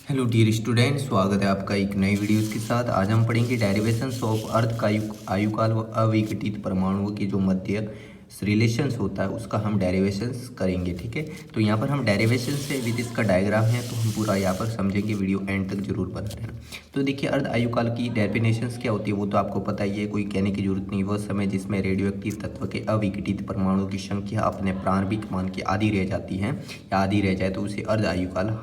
Hello dear student, स्वागत है आपका एक नई वीडियोस के साथ। आज हम पढ़ेंगे डेरिवेशंस ऑफ अर्थ का आयुकाल व अविघटित परमाणुओं के जो मध्य रिलेशंस होता है उसका हम डेरिवेशंस करेंगे। ठीक है, तो यहाँ पर हम डेरिवेशंस से विद इसका डायग्राम है तो हम पूरा यहाँ पर समझेंगे। वीडियो एंड तक जरूर बना रहना। तो देखिए, अर्ध आयुकाल की डेफिनेशंस क्या होती है वो तो आपको पता ही है, कोई कहने की जरूरत नहीं। वह समय जिसमें रेडियो एक्टिव तत्व के अविघटित परमाणुओं की संख्या अपने प्रारंभिक मान की आधी रह जाती है या आधी रह जाए तो उसे अर्ध आयुकाल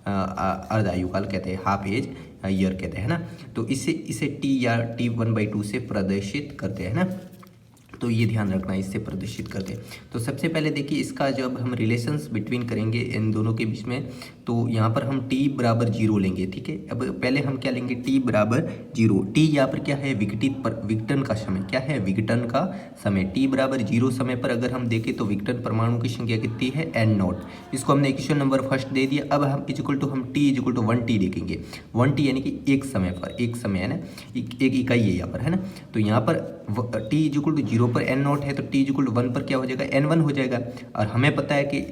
अर्ध आयुकाल कहते हैं, हाफ एज ईयर कहते हैं ना। तो इसे टी या T1/2 से प्रदर्शित करते हैं ना। तो ये ध्यान रखना, इससे प्रदर्शित करते हैं। तो सबसे पहले देखिए, इसका जब हम रिलेशंस बिटवीन करेंगे इन दोनों के बीच में, तो यहाँ पर हम t बराबर 0 लेंगे। ठीक है, अब पहले हम क्या लेंगे, t बराबर 0। t यहाँ पर क्या है, विघटन का समय। क्या है, विघटन का समय। t बराबर 0 समय पर अगर हम देखें तो विघटन परमाणु की संख्या कितनी है, n0। इसको हमने इक्वेशन नंबर फर्स्ट दे दिया। अब हम t इक्वल टू 1t देखेंगे। 1t यानी कि एक समय पर, एक समय है ना, एक इकाई है यहाँ पर, है ना। तो यहाँ पर t इक्वल टू 0 पर n0 है तो t इक्वल टू 1 पर क्या हो जाएगा, n1 हो जाएगा। और हमें पता है कि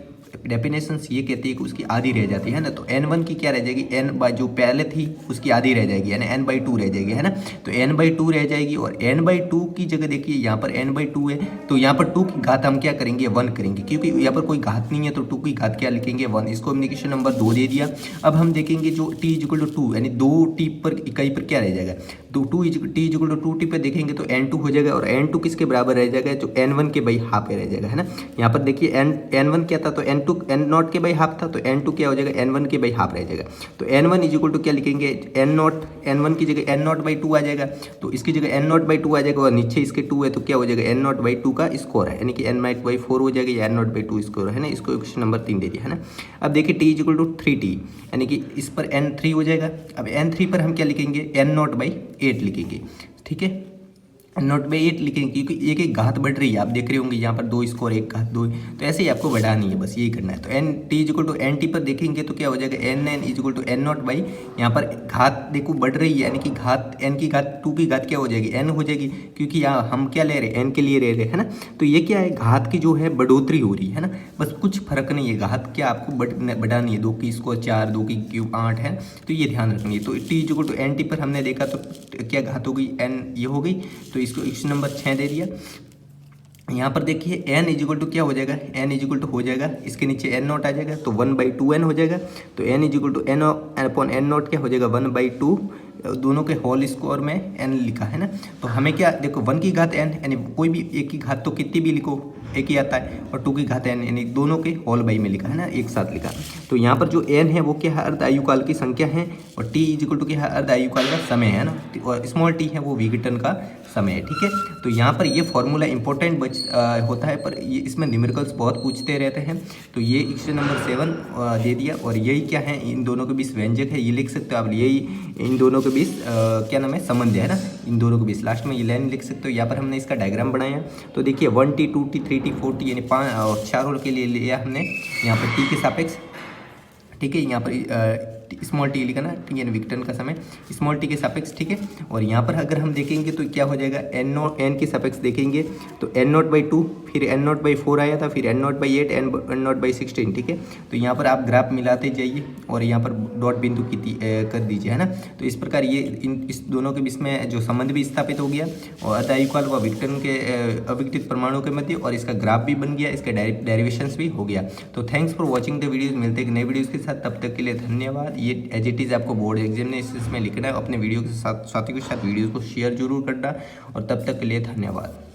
डेफिनेशंस ये कहती है कि उसकी आधी रह जाती है ना। तो n1 की क्या रह जाएगी, n बाई जो पहले थी उसकी आधी रह जाएगी, यानी n/2 रह जाएगी, है ना। तो n/2 रह जाएगी और n/2 की जगह देखिए यहाँ पर n/2 है तो यहाँ पर 2 की घात हम क्या करेंगे, 1 करेंगे, क्योंकि यहाँ पर कोई घात नहीं है तो 2 की घात क्या लिखेंगे, 1। इसको हमने क्वेश्चन नंबर 2 दे दिया। अब हम देखेंगे जो t इक्वल टू 2 यानी 2t पर इकाई पर क्या रह जाएगा, तो t इक्वल टू 2t पर देखेंगे तो n2 हो जाएगा। और n2 किसके बराबर रह जाएगा, जो n1 के बाई हाफ रह जाएगा, है ना। यहाँ पर देखिए n1 क्या था, तो n0 के बाई हाफ था, तो n2 क्या हो जाएगा, n1 के बाई हाफ रह जाएगा। तो n1 इज इक्वल टू क्या लिखेंगे, n1 की जगह n0/2 आ जाएगा, तो इसकी जगह n0/2 आ जाएगा और नीचे इसके 2 है तो क्या हो जाएगा, n0/2 का स्क्वायर है, यानी कि n/4 हो जाएगा या n0/2 स्क्वायर, है ना। इसको क्वेश्चन नंबर 3 दे दिया, है ना। अब देखिए t is equal to 3t यानी कि इस पर n3 हो जाएगा। अब n3 पर हम क्या लिखेंगे, n0/8 लिखेंगे। ठीक है, n0/8 लिखेंगे क्योंकि एक एक घात बढ़ रही है। आप देख रहे होंगे यहाँ पर 2 स्क्वायर, एक घात 2, तो ऐसे ही आपको बढ़ानी है, बस यही करना है। तो t इक्वल टू nt पर देखेंगे तो क्या हो जाएगा, n is equal to n0 यहाँ पर घात देखो बढ़ रही है, यानी कि घात n की घात 2 की घात क्या हो जाएगी, n हो जाएगी, क्योंकि यहाँ हम क्या ले रहे हैं, n के लिए ले रहे हैं, है ना। तो ये क्या है, घात की जो है बढ़ोतरी हो रही है ना, बस कुछ फर्क नहीं है। घात क्या आपको बढ़ानी है, 2 की स्क्वायर 4, 2 की क्यूब 8 है, तो ये ध्यान रखनी है। तो t इक्वल टू nt पर हमने देखा तो क्या घात हो गई, n ये हो गई, तो इसको क्वेश्चन नंबर 6 दे दिया। यहाँ पर देखिए n इज इक्वल टू क्या हो जाएगा, n इज इक्वल टू हो जाएगा, इसके नीचे n0 आ जाएगा तो 1/2n हो जाएगा। तो n is equal to n upon n0 क्या हो जाएगा, 1/2, दोनों के होल स्क्वायर में n लिखा है ना। तो हमें क्या देखो, 1 की घात n यानी कोई भी एक की घात तो कितनी भी लिखो एक ही आता है, और 2 की घात n यानी दोनों के होल बाई में लिखा है ना, एक साथ लिखा। तो यहाँ पर जो n है वो क्या है, अर्ध आयुकाल की संख्या है, और t इज इक्वल टू क्या है, अर्ध आयुकाल का समय है ना, और स्मॉल t है वो विघटन का समय है। ठीक है, तो यहाँ पर ये फॉर्मूला इंपॉर्टेंट होता है, पर ये इसमें न्यूमेरिकल्स बहुत पूछते रहते हैं। तो ये क्वेश्चन नंबर 7 दे दिया, और यही क्या है, इन दोनों के बीच व्यंजक है, ये लिख सकते हो आप। यही इन दोनों के बीच क्या नाम है, संबंध है ना, इन दोनों के बीच लास्ट में ये लाइन लिख सकते हो। यहाँ पर हमने इसका डायग्राम बनाया। तो देखिए 1t 2t 3t 4t यानी 4 होल के लिए लिया हमने यहाँ पर t के सापेक्ष। ठीक है, यहाँ पर स्मॉल टी लिखा ना, ठीक है, विघटन का समय स्मॉल टी के सापेक्ष। ठीक है, और यहाँ पर अगर हम देखेंगे तो क्या हो जाएगा, n के सापेक्ष देखेंगे तो n0/2, फिर n0/4 आया था, फिर n0/8, n0/16। ठीक है, तो यहाँ पर आप ग्राफ मिलाते जाइए और यहाँ पर डॉट बिंदु की कर दीजिए, है ना। तो इस प्रकार ये इस दोनों के बीच में जो संबंध भी स्थापित हो गया, और अर्ध आयुकाल व विघटन के अविघटित परमाणु के मध्य, और इसका ग्राफ भी बन गया, इसके डेरिवेशंस भी हो गया। तो thanks for watching the videos, मिलते हैं नए वीडियोज़ के साथ, तब तक के लिए धन्यवाद। ये एज इट इज़ आपको बोर्ड एग्जामिनेशन में लिखना है, अपने वीडियो के साथ साथियों के साथ वीडियोज़ को शेयर जरूर करना, और तब तक के लिए धन्यवाद।